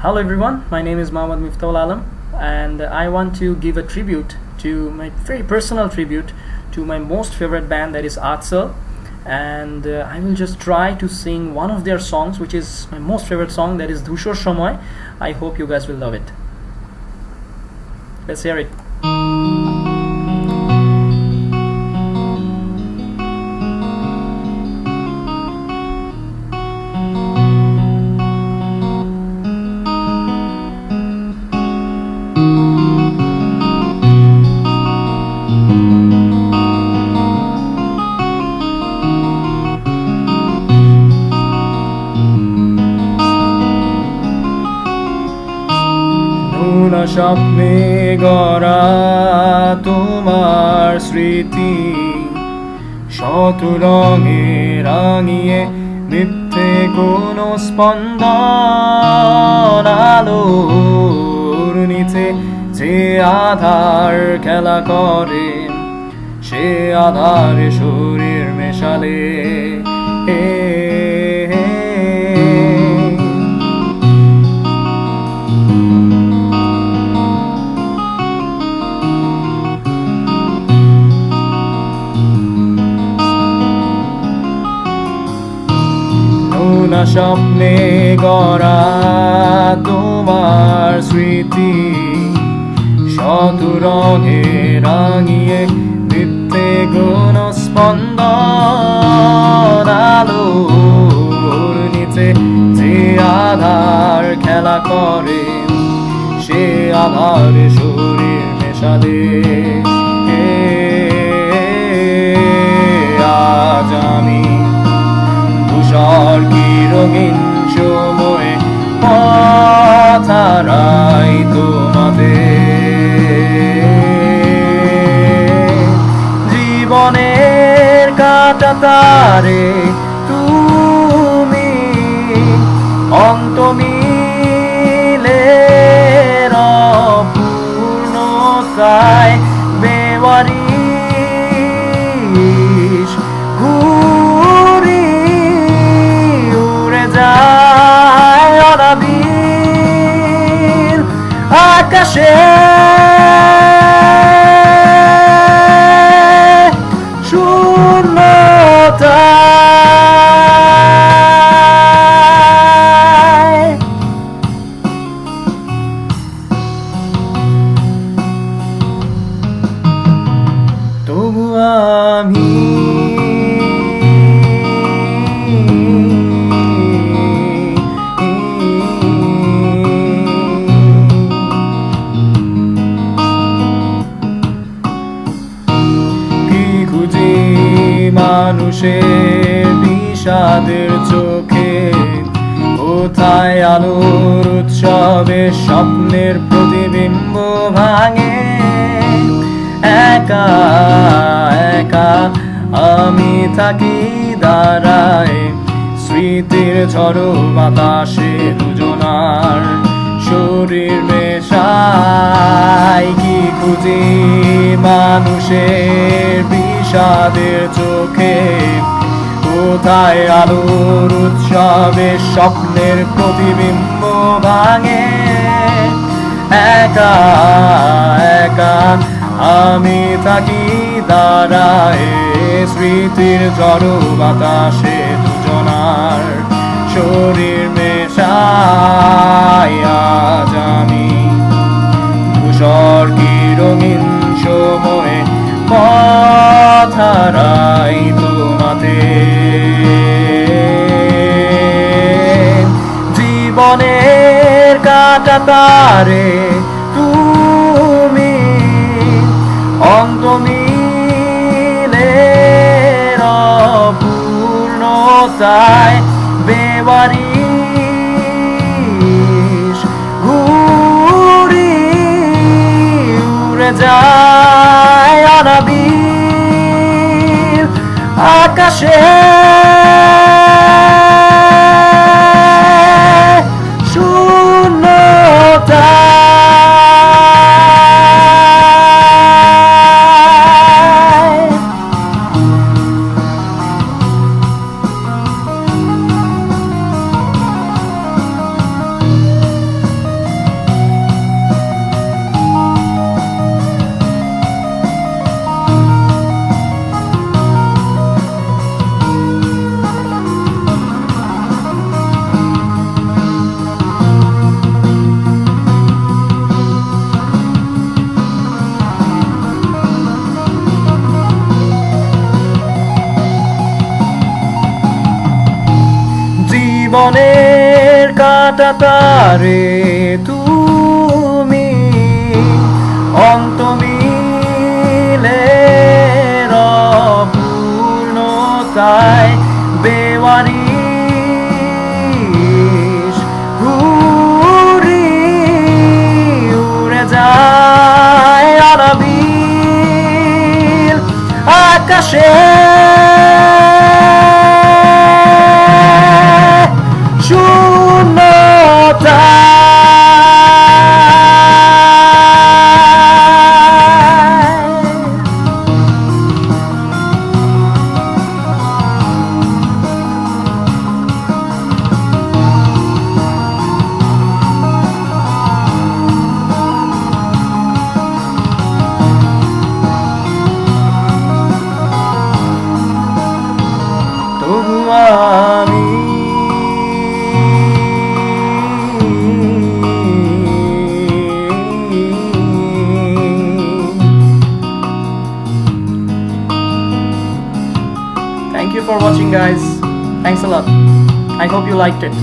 Hello everyone, my name is Mohammad Miftahul Alam, and I want to give a tribute to my very personal tribute to my most favorite band, that is Artsel. And I will just try to sing one of their songs, which is my most favorite song, that is Dhushor Shomoy. I hope you guys will love it. Let's hear it. স্বপ্নে গড়া তোমার স্মৃতি শত রঙে রাঙিয়ে মিথ্যে কোনো স্পন্দন আলোর নিচে যে আধার খেলা করে সে আধারে শরীর মেশালে স্বপ্নে গড়া তোমার স্মৃতি শত রঙে রাঙিয়ে মিথ্যে কোন স্পন্দন আলোর নিচে যে আধার খেলা করে সে আধারে শরীর মেশালে আজ আমি তুষার কি রঙিন সময়ে পথ হারাই তোমাদের জীবনের কাঁটাতারে তুমি অন্ত মিলে অপূর্ণতায় বেওয়ারিশ আকাশে শূন্যতায় তবু আমি মানুষের বিষাদের চোখে কোথায় আলোর উৎসবে স্বপ্নের প্রতিবিম্ব ভাঙে একা একা আমি থাকি দাঁড়ায় স্মৃতির ঝড়ো বাতাসে দুজনার শরীর মেশায় কি খুঁজি মানুষের বিষাদের চোখে কোথায় আলোর উৎসবে স্বপ্নের প্রতিবিম্ব ভাঙে একা একা আমি থাকি দাঁড়ায় স্মৃতির ঝড়ো বাতাসে দুজনার শরীর মেশায় আজ আমি ধূসর কি রঙিন সময়ে পথ হারাই তোমাদের জীবনের কাঁটাতারে তুমি অন্ত মিলে অপূর্ণতায় বেওয়ারিশ ঘুরি উড়ে যায় অনাবিল আকাশে জীবনের কাঁটাতারে তুমি অন্তমিলের অপূর্ণতায় বেওয়ারিশ ঘুরি উড়ে যায় অনাবিল আকাশে শূন্যতা তবু আমি Thank you for watching, guys. Thanks a lot. I hope you liked it.